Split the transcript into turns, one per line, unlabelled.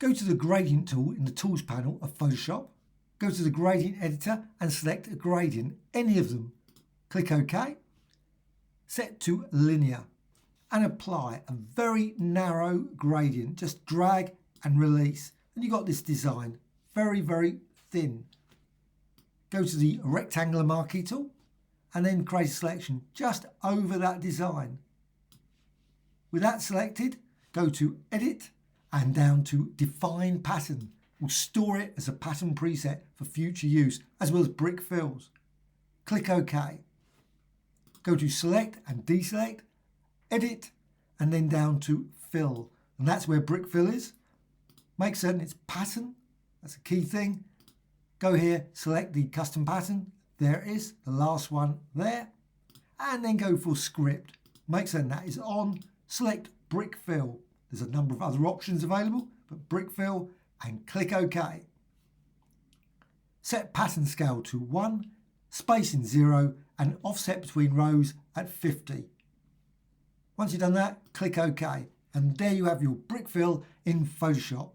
Go to the gradient tool in the tools panel of Photoshop. Go to the gradient editor and select a gradient, any of them. Click OK. Set to linear and apply a very narrow gradient. Just drag and release. And you've got this design, very, very thin. Go to the rectangular marquee tool and then create a selection just over that design. With that selected, go to Edit and down to Define Pattern. We'll store it as a pattern preset for future use, as well as brick fills. Click OK. Go to Select and Deselect, Edit, and then down to Fill. And that's where brick fill is. Make certain it's pattern. That's a key thing. Go here, select the custom pattern. There it is, the last one there. And then go for script. Make certain that is on. Select brick fill. There's a number of other options available, but brick fill, and click OK. Set pattern scale to 1, spacing 0, and offset between rows at 50. Once you've done that, click OK. And there you have your brick fill in Photoshop.